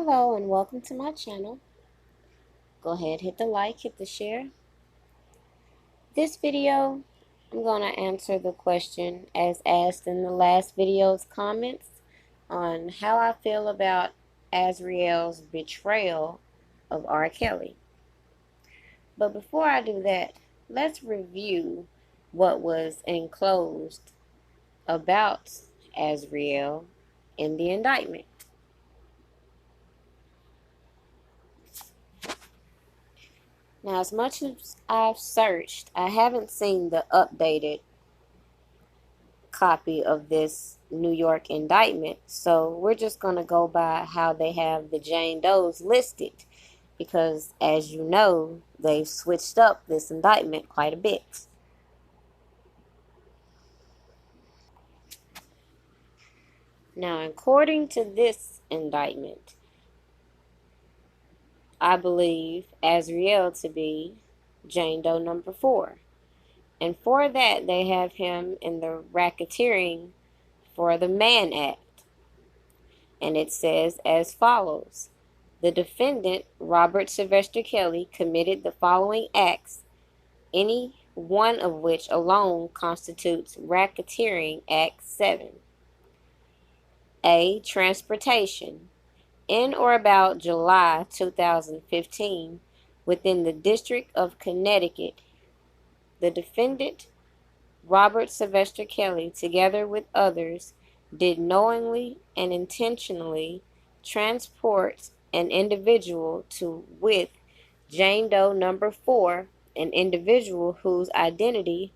Hello and welcome to my channel. Go ahead, hit the like, hit the share. This video, I'm going to answer the question as asked in the last video's comments on how I feel about Azriel's betrayal of R. Kelly. But before I do that, let's review what was enclosed about Azriel in the indictment. Now, as much as I've searched, I haven't seen the updated copy of this New York indictment. So we're just going to go by how they have the Jane Does listed. Because, as you know, they've switched up this indictment quite a bit. Now, according to this indictment, I believe Azriel to be Jane Doe number 4. And for that, they have him in the racketeering for the Mann Act. And it says as follows. The defendant, Robert Sylvester Kelly, committed the following acts, any one of which alone constitutes Racketeering Act 7. A. Transportation. In or about July 2015, within the District of Connecticut, the defendant, Robert Sylvester Kelly, together with others, did knowingly and intentionally transport an individual to with Jane Doe number 4, an individual whose identity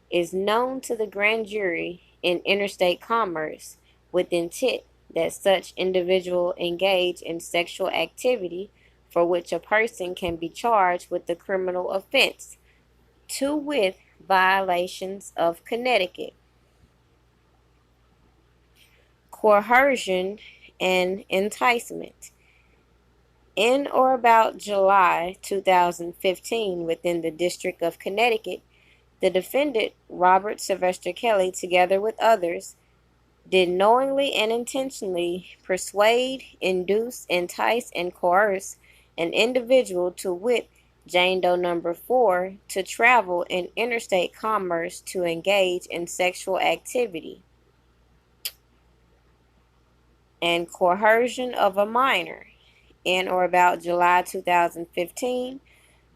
is known to the grand jury in interstate commerce, with intent that such individual engage in sexual activity for which a person can be charged with the criminal offense, to with violations of Connecticut. Coercion and enticement. In or about July 2015, within the District of Connecticut, the defendant, Robert Sylvester Kelly, together with others, did knowingly and intentionally persuade, induce, entice, and coerce an individual, to wit, Jane Doe number 4, to travel in interstate commerce to engage in sexual activity. And coercion of a minor. In or about July 2015,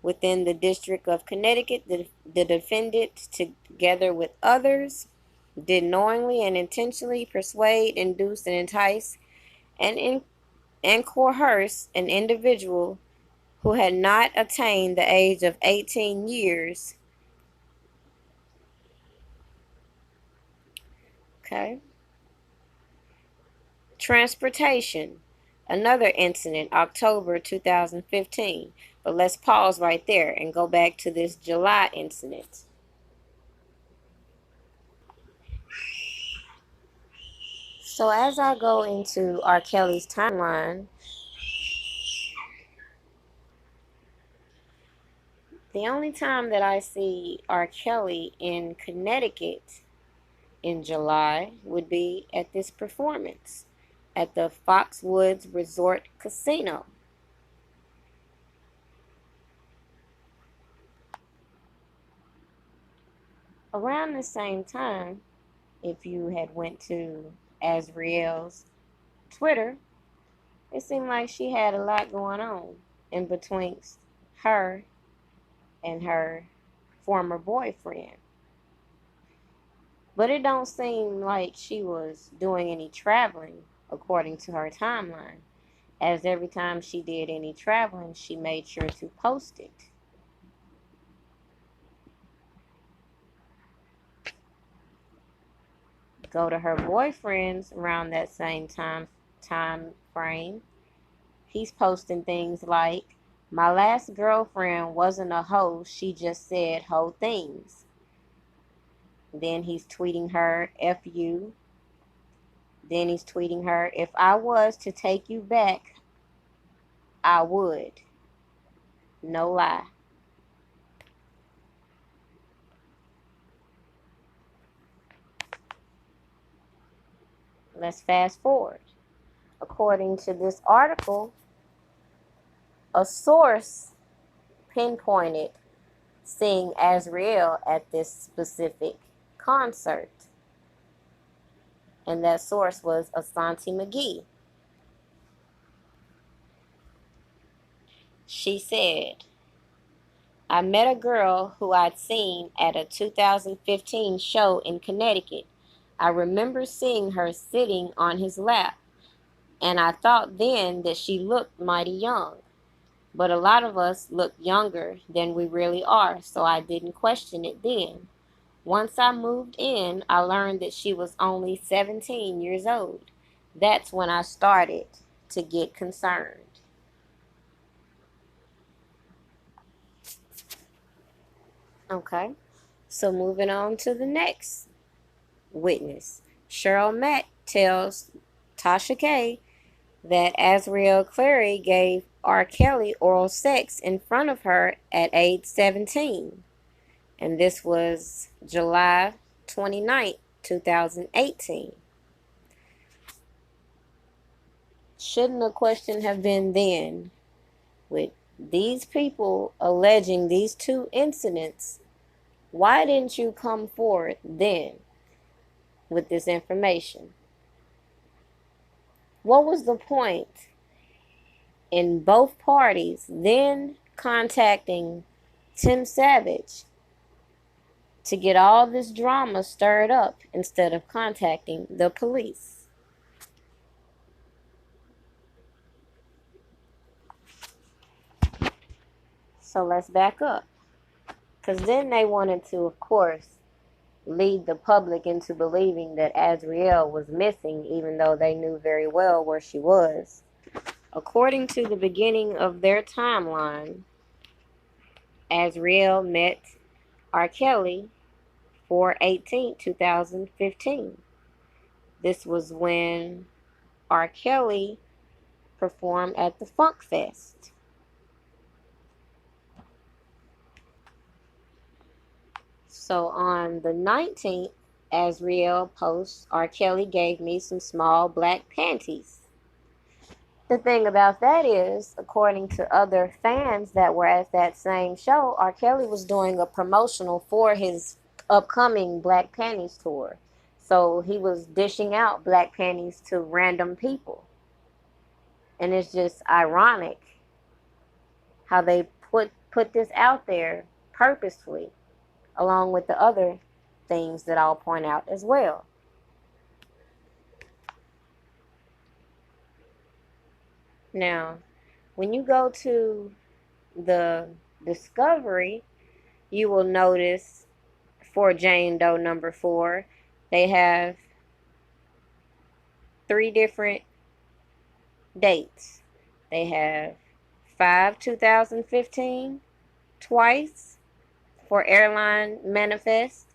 within the District of Connecticut, the defendant, together with others, did knowingly and intentionally persuade, induce, and entice, and coerce an individual who had not attained the age of 18 years. Okay. Transportation. Another incident, October 2015. But let's pause right there and go back to this July incident. So as I go into R. Kelly's timeline, the only time that I see R. Kelly in Connecticut in July would be at this performance at the Foxwoods Resort Casino. Around the same time, if you had went to Azriel's Twitter, it seemed like she had a lot going on in between her and her former boyfriend. But it don't seem like she was doing any traveling according to her timeline, as every time she did any traveling, she made sure to post it. Go to her boyfriend's around that same time frame. He's posting things like, my last girlfriend wasn't a hoe, she just said hoe things. Then he's tweeting her, F you. Then he's tweeting her, if I was to take you back, I would. No lie. Let's fast forward. according to this article, a source pinpointed seeing Azriel at this specific concert. And that source was Asante McGee. She said, I met a girl who I'd seen at a 2015 show in Connecticut. I remember seeing her sitting on his lap, and I thought then that she looked mighty young. But a lot of us look younger than we really are, so I didn't question it then. Once I moved in, I learned that she was only 17 years old. That's when I started to get concerned. Okay, so moving on to the next witness. Cheryl Mack tells Tasha K that Azriel Clary gave R. Kelly oral sex in front of her at age 17. And this was July 29th, 2018. Shouldn't the question have been then, with these people alleging these two incidents, why didn't you come forward then with this information? What was the point in both parties then contacting Tim Savage to get all this drama stirred up instead of contacting the police? So let's back up. Because then they wanted to, of course, lead the public into believing that Azriel was missing, even though they knew very well where she was. According to the beginning of their timeline, Azriel met R. Kelly 4/18/2015. This was when R. Kelly performed at the Funk Fest. So on the 19th, Azriel posts, R. Kelly gave me some small black panties. The thing about that is, according to other fans that were at that same show, R. Kelly was doing a promotional for his upcoming Black Panties tour. So he was dishing out black panties to random people. And it's just ironic how they put this out there purposefully, along with the other things that I'll point out as well. Now, when you go to the discovery, you will notice for Jane Doe number 4, they have 3 different dates. They have 5/2015 twice for Airline Manifest,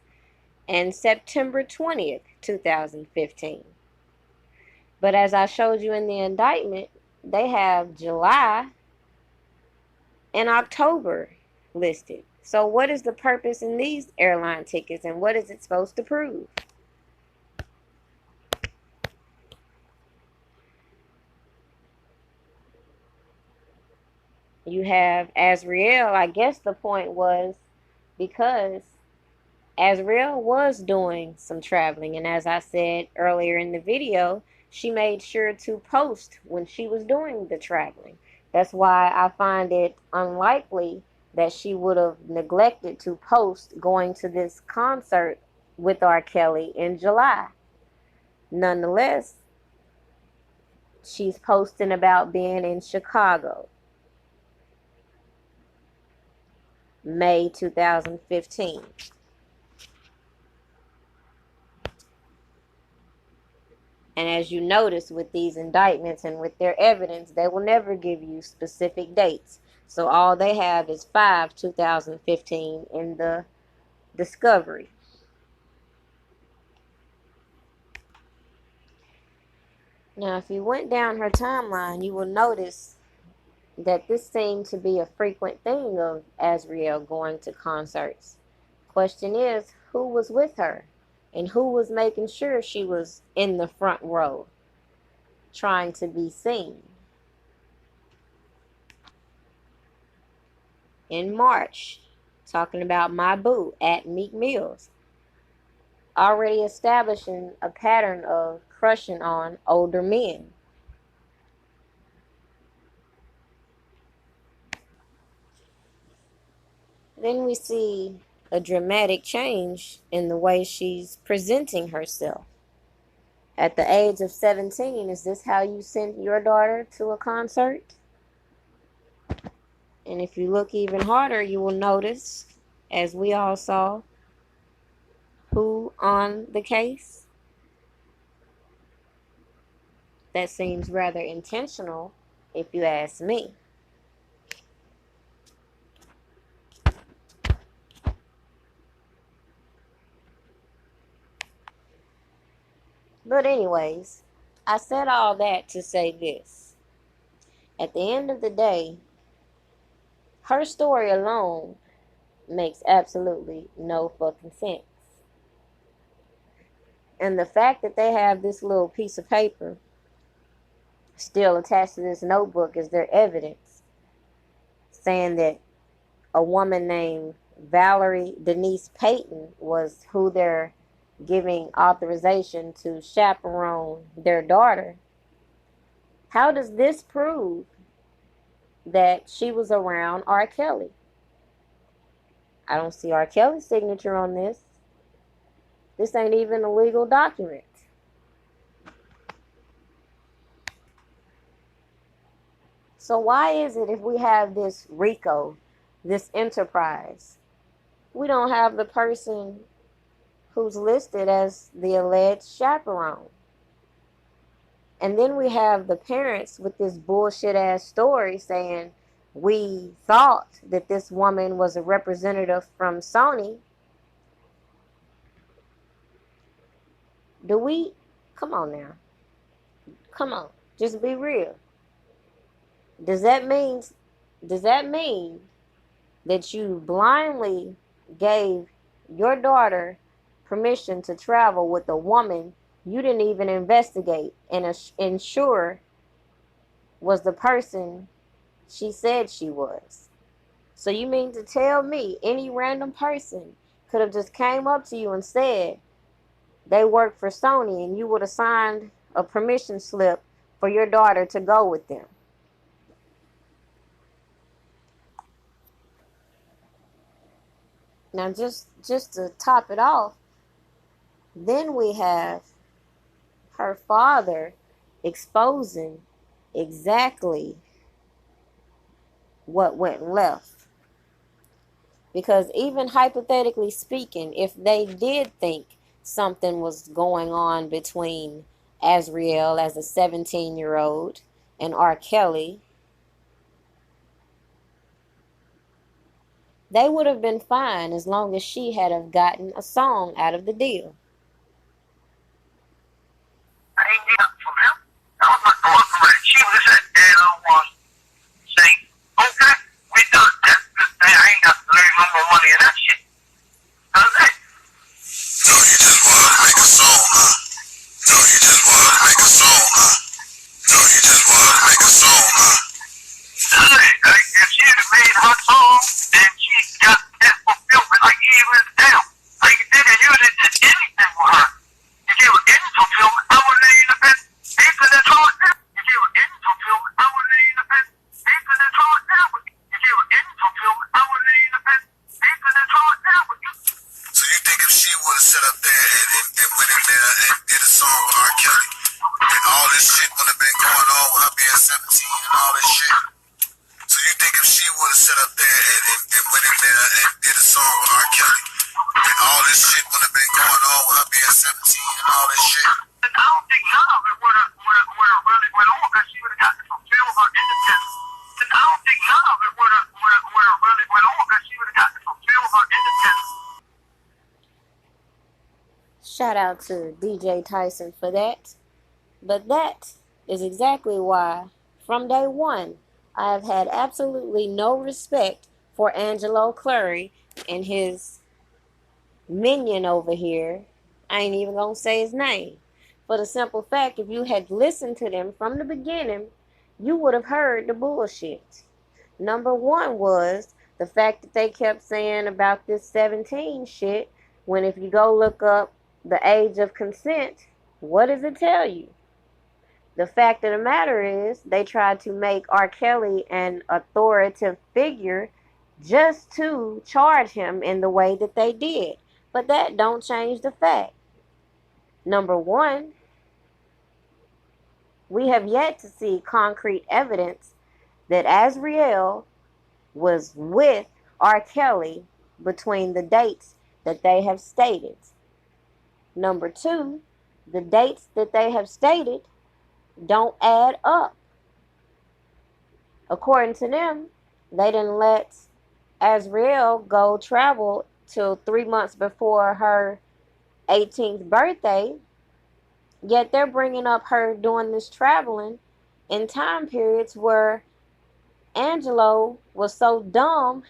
and September 20th, 2015. But as I showed you in the indictment, they have July and October listed. So what is the purpose in these airline tickets, and what is it supposed to prove? You have Azriel. I guess the point was because Azriel was doing some traveling, and as I said earlier in the video, she made sure to post when she was doing the traveling. That's why I find it unlikely that she would have neglected to post going to this concert with R. Kelly in July. Nonetheless, she's posting about being in Chicago, May 2015. And as you notice with these indictments and with their evidence, they will never give you specific dates. So all they have is 5/2015 in the discovery. Now, if you went down her timeline, you will notice that this seemed to be a frequent thing of Azriel going to concerts. Question is, who was with her? And who was making sure she was in the front row? trying to be seen. In March, talking about my boo at Meek Mills, already establishing a pattern of crushing on older men. Then we see a dramatic change in the way she's presenting herself. At the age of 17, is this how you sent your daughter to a concert? And if you look even harder, you will notice, as we all saw, who on the case. That seems rather intentional, if you ask me. But anyways, I said all that to say this. At the end of the day, her story alone makes absolutely no fucking sense. And the fact that they have this little piece of paper still attached to this notebook is their evidence, saying that a woman named Valerie Denise Payton was who they're giving authorization to chaperone their daughter. How does this prove that she was around R. Kelly? I don't see R. Kelly's signature on this. This ain't even a legal document. So why is it if we have this RICO, this enterprise, we don't have the person who's listed as the alleged chaperone? And then we have the parents with this bullshit ass story saying, we thought that this woman was a representative from Sony. Come on now. Come on. Just be real. Does that mean that you blindly gave your daughter permission to travel with a woman you didn't even investigate and ensure was the person she said she was? So you mean to tell me any random person could have just came up to you and said they work for Sony and you would have signed a permission slip for your daughter to go with them? Now, just to top it off, then we have her father exposing exactly what went left. Because even hypothetically speaking, if they did think something was going on between Azriel as a 17-year-old and R. Kelly, they would have been fine as long as she had have gotten a song out of the deal. I ain't get up from him. I was like, oh, she was at dead on one saying, okay, we done. That's good thing. I ain't got to lose no more money in that shit. That's it. So you just want to make a song, huh? So you just want to make a song, huh? So you just want to make a song, huh? If she had made her song, then she got that fulfillment like he was down. Like you didn't use it to anything for her. If you were in fulfillment, I would have even been deep in that hard now. If you were in fulfillment, I would have even been deep in that hard now. If you were in fulfillment, I would have even been deep in that hard now. So you think if she would have sat up there and went in there and did a song with R. Kelly, and all this shit would have been going on with her being 17 and all this shit? So you think if she would have sat up there and went in there and did a song with R. Kelly, and all this shit would have been going on with her being 17 and all this shit? And I don't think none of it would have really went on because she would have got to fulfill her independence. And I don't think none of it would have really went on because she would have got to fulfill her independence. Shout out to DJ Tyson for that. But that is exactly why, from day one, I have had absolutely no respect for Angelo Clary and his minion over here. I ain't even gonna say his name. For the simple fact, if you had listened to them from the beginning, you would have heard the bullshit. Number one was the fact that they kept saying about this 17 shit, when if you go look up the age of consent, what does it tell you? The fact of the matter is, they tried to make R. Kelly an authoritative figure just to charge him in the way that they did. But that don't change the fact. Number one, we have yet to see concrete evidence that Azriel was with R. Kelly between the dates that they have stated. Number two, the dates that they have stated don't add up. According to them, they didn't let Azriel go travel till 3 months before her 18th birthday, yet they're bringing up her doing this traveling in time periods where Angelo was so dumb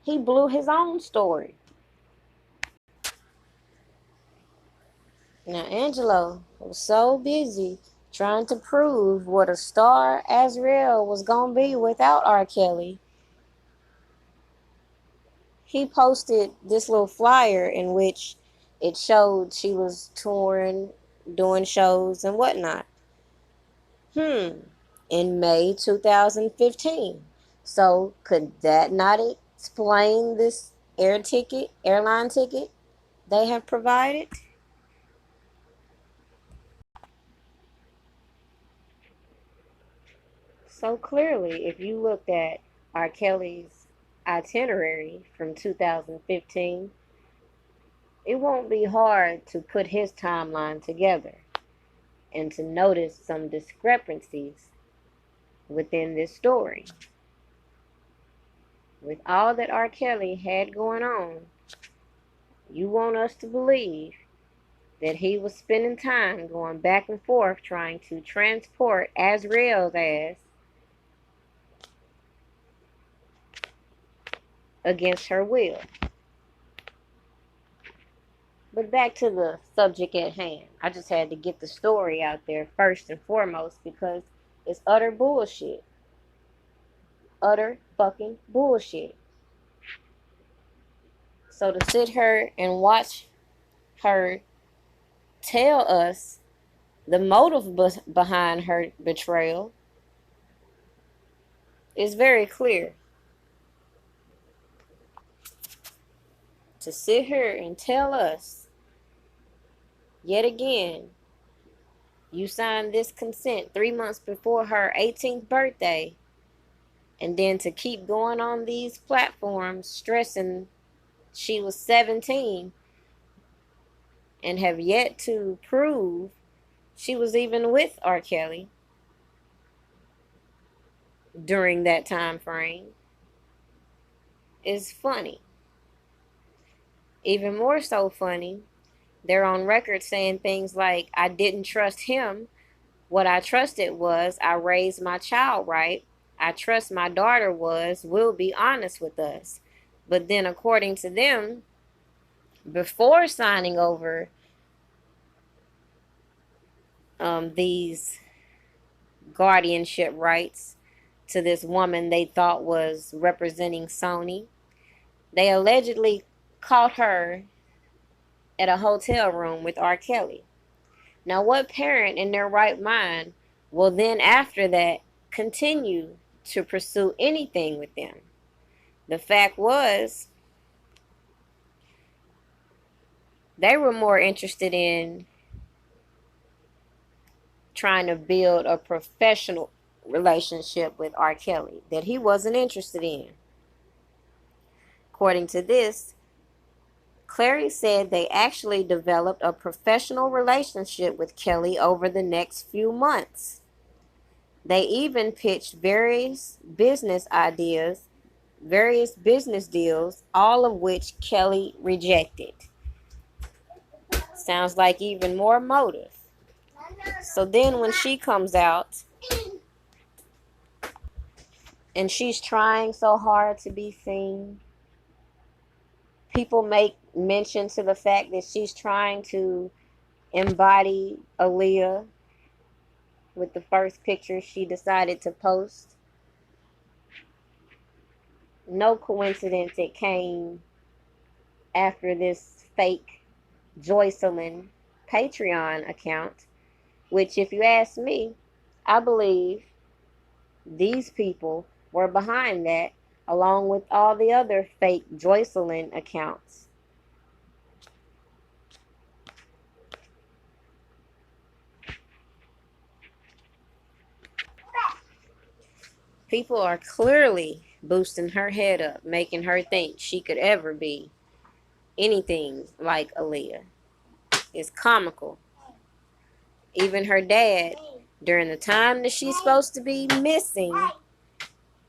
he blew his own story. Now, Angelo was so busy trying to prove what a star Azriel was going to be without R. Kelly, he posted this little flyer in which it showed she was touring, doing shows and whatnot. In May 2015. So could that not explain this airline ticket they have provided? So clearly, if you looked at R. Kelly's itinerary from 2015, it won't be hard to put his timeline together and to notice some discrepancies within this story. With all that R. Kelly had going on, you want us to believe that he was spending time going back and forth trying to transport Azriel's ass against her will. But back to the subject at hand. I just had to get the story out there first and foremost because it's utter bullshit. Utter fucking bullshit. So to sit here and watch her tell us the motive behind her betrayal is very clear. To sit here and tell us, yet again, you signed this consent 3 months before her 18th birthday, and then to keep going on these platforms stressing she was 17 and have yet to prove she was even with R. Kelly during that time frame is funny. Even more so funny, they're on record saying things like, I didn't trust him. What I trusted was I raised my child right. I trust my daughter will be honest with us. But then according to them, before signing over these guardianship rights to this woman they thought was representing Sony, they allegedly caught her at a hotel room with R. Kelly. Now, what parent in their right mind will then after that continue to pursue anything with them? The fact was, they were more interested in trying to build a professional relationship with R. Kelly that he wasn't interested in. According to this, Clary said they actually developed a professional relationship with Kelly over the next few months. They even pitched various business deals, all of which Kelly rejected. Sounds like even more motive. So then when she comes out and she's trying so hard to be seen, people make mention to the fact that she's trying to embody Aaliyah with the first picture she decided to post. No coincidence it came after this fake Joycelyn Patreon account, which, if you ask me, I believe these people were behind that, along with all the other fake Joycelyn accounts. People are clearly boosting her head up, making her think she could ever be anything like Aaliyah. It's comical. Even her dad, during the time that she's supposed to be missing,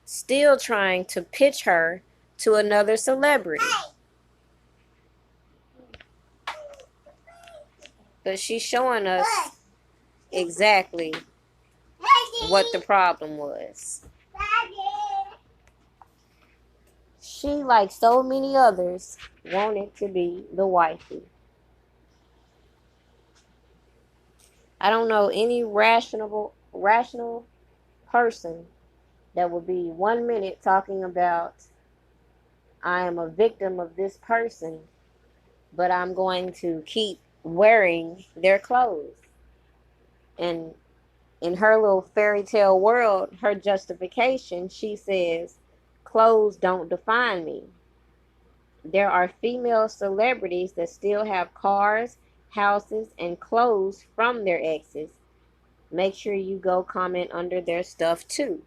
still trying to pitch her to another celebrity. But she's showing us exactly what the problem was. She, like so many others, wanted to be the wifey. I don't know any rational person that would be 1 minute talking about, I am a victim of this person, but I'm going to keep wearing their clothes. And in her little fairy tale world, her justification, she says, clothes don't define me. There are female celebrities that still have cars, houses, and clothes from their exes. Make sure you go comment under their stuff too.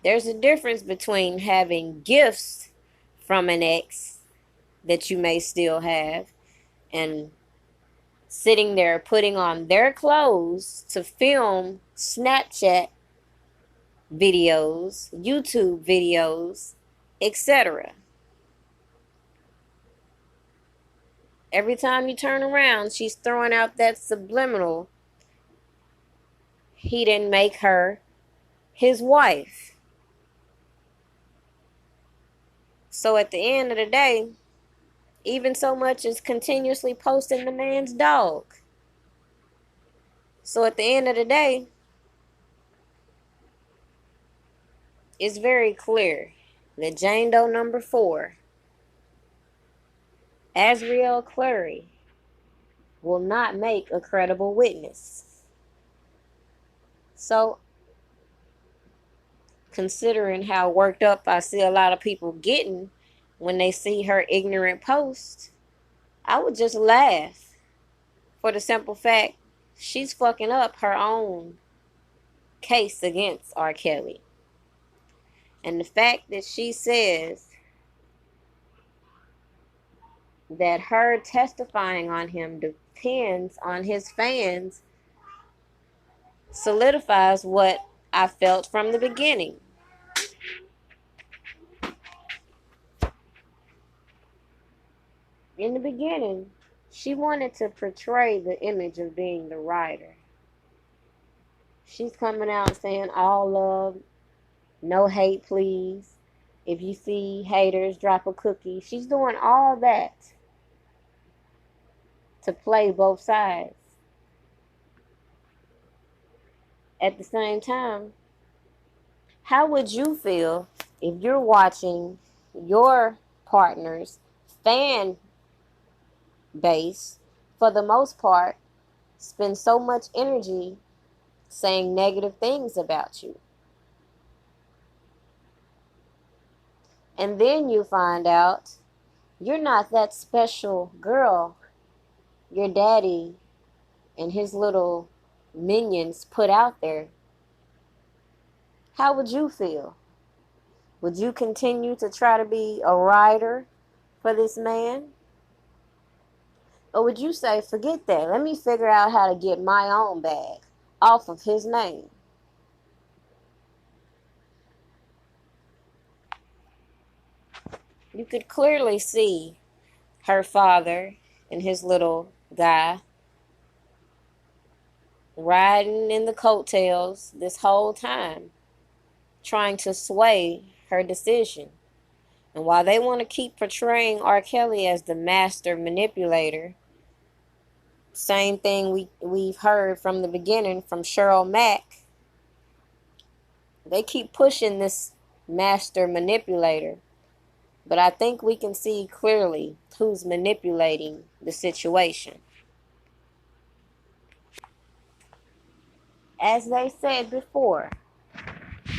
There's a difference between having gifts from an ex that you may still have and sitting there putting on their clothes to film Snapchat videos, YouTube videos, etc. Every time you turn around, she's throwing out that subliminal, he didn't make her his wife. So at the end of the day, even so much as continuously posting the man's dog. So at the end of the day, it's very clear that Jane Doe number 4, Azriel Clary, will not make a credible witness. So, considering how worked up I see a lot of people getting when they see her ignorant post, I would just laugh for the simple fact she's fucking up her own case against R. Kelly. And the fact that she says that her testifying on him depends on his fans solidifies what I felt from the beginning. In the beginning, she wanted to portray the image of being the writer. She's coming out saying all love, no hate, please. If you see haters, drop a cookie. She's doing all that to play both sides. At the same time, how would you feel if you're watching your partner's fan base, for the most part, spend so much energy saying negative things about you? And then you find out you're not that special girl your daddy and his little minions put out there. How would you feel? Would you continue to try to be a rider for this man? Or would you say, forget that, let me figure out how to get my own bag off of his name? You could clearly see her father and his little guy riding in the coattails this whole time, trying to sway her decision. And while they want to keep portraying R. Kelly as the master manipulator, Same thing we've heard from the beginning from Cheryl Mack. They keep pushing this master manipulator, but I think we can see clearly who's manipulating the situation. As they said before,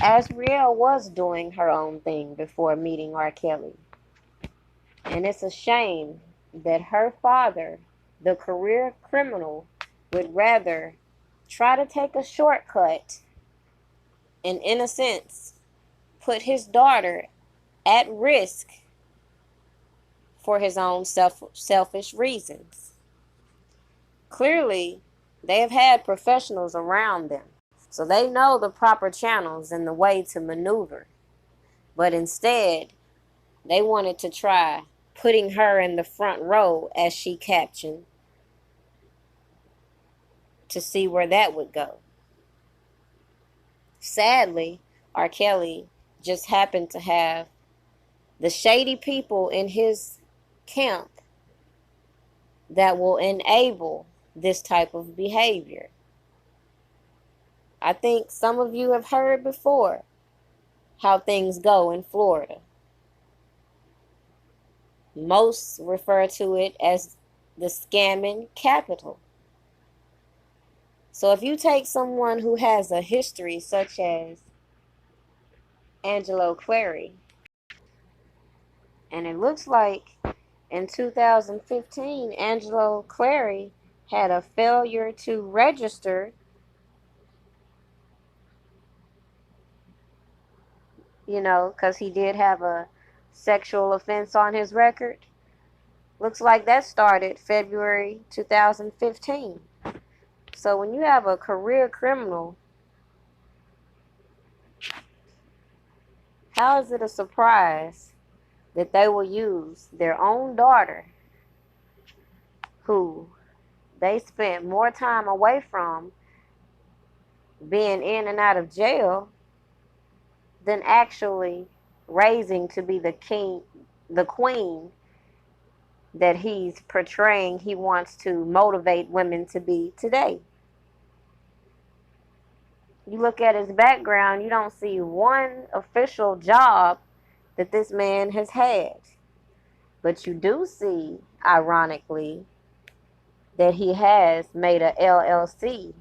Azriel was doing her own thing before meeting R. Kelly. And it's a shame that her father, the career criminal, would rather try to take a shortcut and, in a sense, put his daughter at risk for his own selfish reasons. Clearly, they have had professionals around them, so they know the proper channels and the way to maneuver. But instead, they wanted to try putting her in the front row, as she captioned, to see where that would go. Sadly, R. Kelly just happened to have the shady people in his camp that will enable this type of behavior. I think some of you have heard before how things go in Florida. Most refer to it as the scamming capital. So if you take someone who has a history such as Clary, and it looks like in 2015, Clary had a failure to register, because he did have a sexual offense on his record. Looks like that started February 2015. So when you have a career criminal, how is it a surprise that they will use their own daughter, who they spent more time away from being in and out of jail, than actually raising to be the queen that he's portraying he wants to motivate women to be today? You look at his background, you don't see one official job that this man has had. But you do see, ironically, that he has made a LLC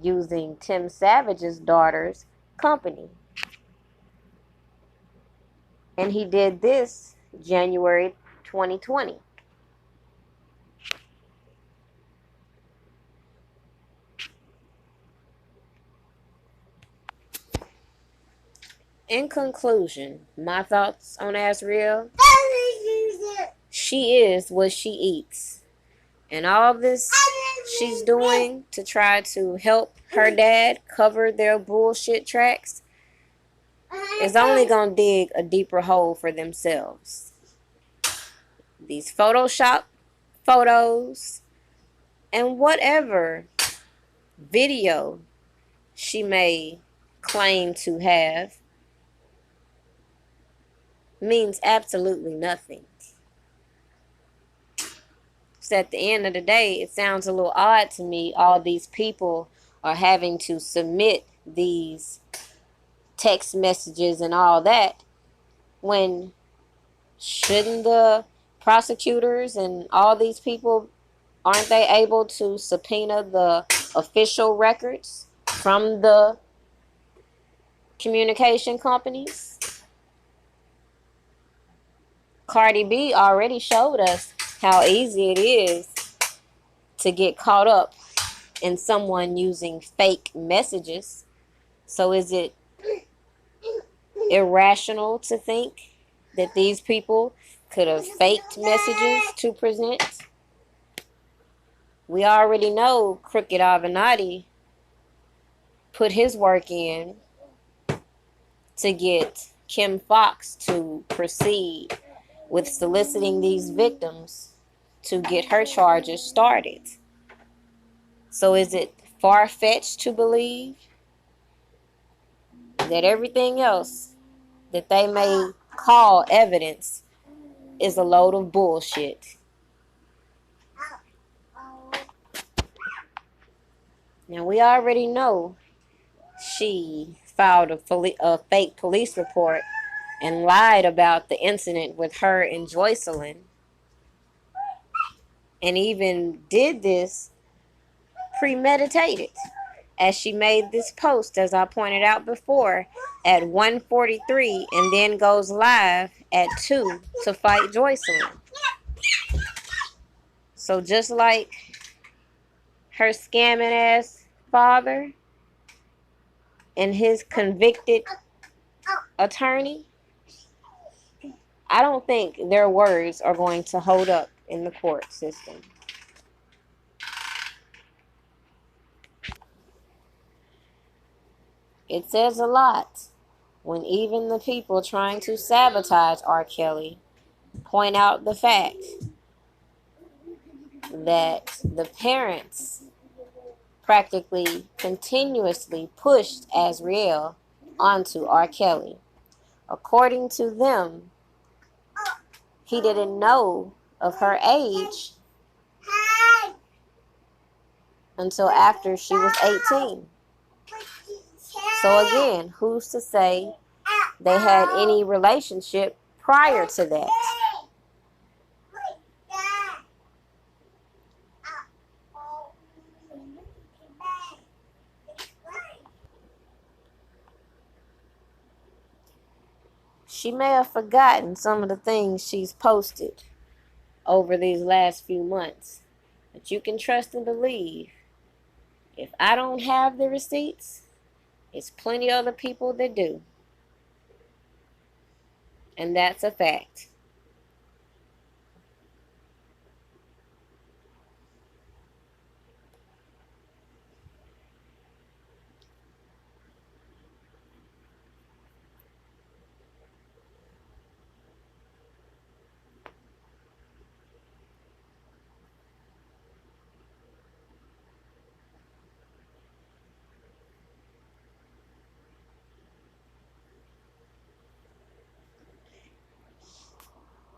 using Tim Savage's daughter's company. And he did this January 2020. In conclusion, my thoughts on Azriel: she is what she eats. And all this she's doing to try to help her dad cover their bullshit tracks is only going to dig a deeper hole for themselves. These Photoshop photos and whatever video she may claim to have means absolutely nothing. So at the end of the day, it sounds a little odd to me, all these people are having to submit these text messages and all that, when shouldn't the prosecutors and all these people, aren't they able to subpoena the official records from the communication companies? Cardi B already showed us how easy it is to get caught up in someone using fake messages. So is it irrational to think that these people could have faked messages to present? We already know Crooked Avenatti put his work in to get Kim Fox to proceed with soliciting these victims to get her charges started. So is it far-fetched to believe that everything else that they may call evidence is a load of bullshit? Now, we already know she filed a fake police report and lied about the incident with her and Joycelyn, and even did this premeditated, as she made this post, as I pointed out before, at 1:43 and then goes live at 2 to fight Joycelyn. So just like her scamming ass father and his convicted attorney, I don't think their words are going to hold up in the court system. It says a lot when even the people trying to sabotage R. Kelly point out the fact that the parents practically continuously pushed Azriel onto R. Kelly. According to them, he didn't know of her age until after she was 18. So again, who's to say they had any relationship prior to that? She may have forgotten some of the things she's posted over these last few months. But you can trust and believe, if I don't have the receipts, it's plenty of other people that do. And that's a fact.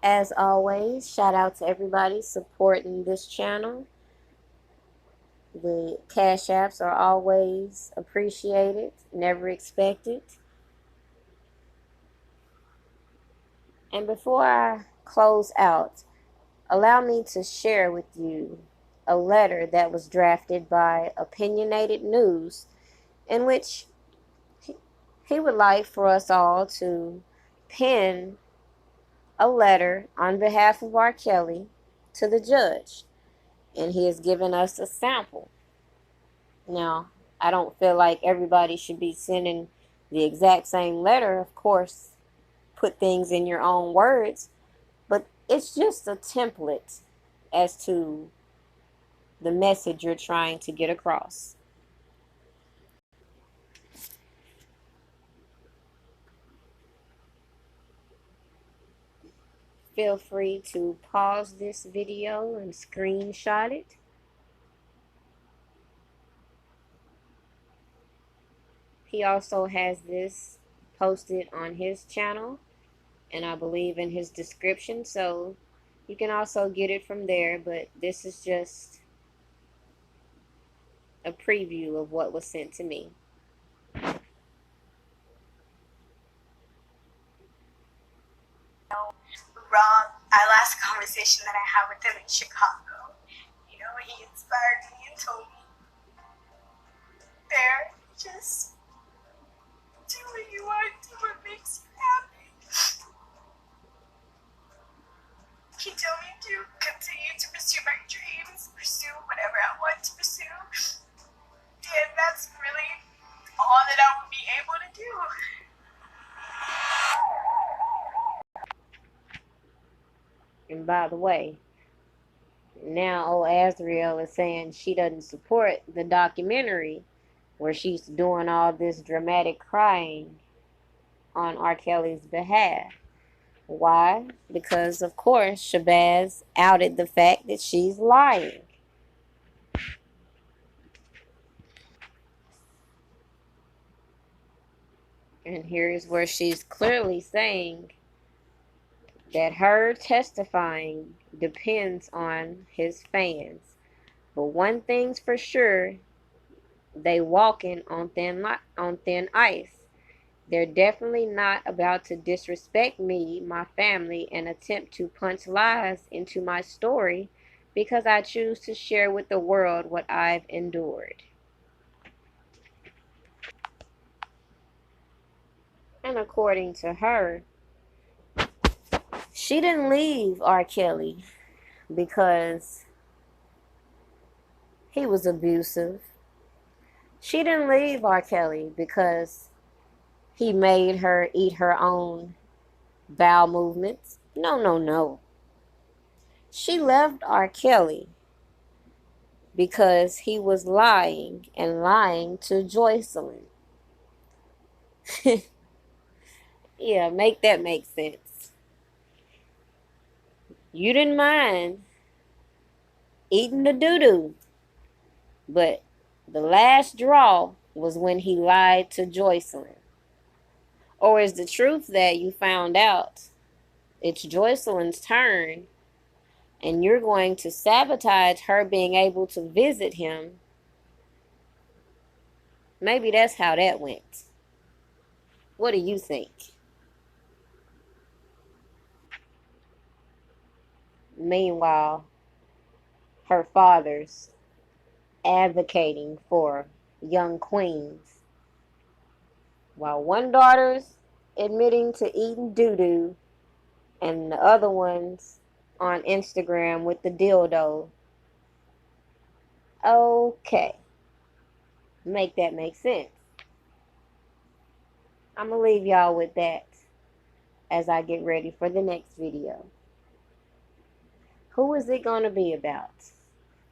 As always, shout out to everybody supporting this channel. The cash apps are always appreciated, never expected. And before I close out, allow me to share with you a letter that was drafted by Opinionated News, in which he would like for us all to pen a letter on behalf of R. Kelly to the judge. And he has given us a sample. Now, I don't feel like everybody should be sending the exact same letter. Of course, put things in your own words. But it's just a template as to the message you're trying to get across. Feel free to pause this video and screenshot it. He also has this posted on his channel, and I believe in his description, so you can also get it from there. But this is just a preview of what was sent to me. Wrong. Our last conversation that I had with him in Chicago, he inspired me and told me, "There, just do what you want, do what makes you happy." He told me to continue to pursue my dreams, pursue whatever I want to pursue, and that's really all that I would be able to do. And by the way, now old Azriel is saying she doesn't support the documentary where she's doing all this dramatic crying on R. Kelly's behalf. Why? Because, of course, Shabazz outed the fact that she's lying. And here's where she's clearly saying that her testifying depends on his fans. But one thing's for sure, they walking on thin ice. They're definitely not about to disrespect me, my family, and attempt to punch lies into my story because I choose to share with the world what I've endured. And according to her, she didn't leave R. Kelly because he was abusive. She didn't leave R. Kelly because he made her eat her own bowel movements. No, no, no. She left R. Kelly because he was lying and lying to Joycelyn. Yeah, make that make sense. You didn't mind eating the doo-doo, but the last straw was when he lied to Joycelyn. Or is the truth that you found out it's Joycelyn's turn and you're going to sabotage her being able to visit him? Maybe that's how that went. What do you think? Meanwhile, her father's advocating for young queens, while one daughter's admitting to eating doo-doo and the other one's on Instagram with the dildo. Okay, make that make sense. I'm gonna leave y'all with that as I get ready for the next video. Who is it gonna be about?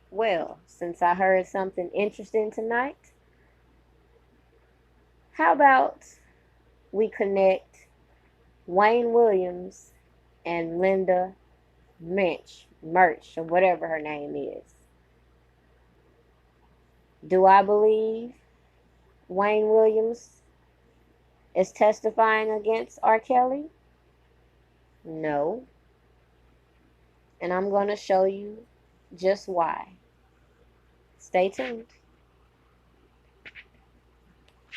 Well, since I heard something interesting tonight, how about we connect Wayne Williams and Linda Merch, or whatever her name is. Do I believe Wayne Williams is testifying against R. Kelly? No. And I'm going to show you just why. Stay tuned.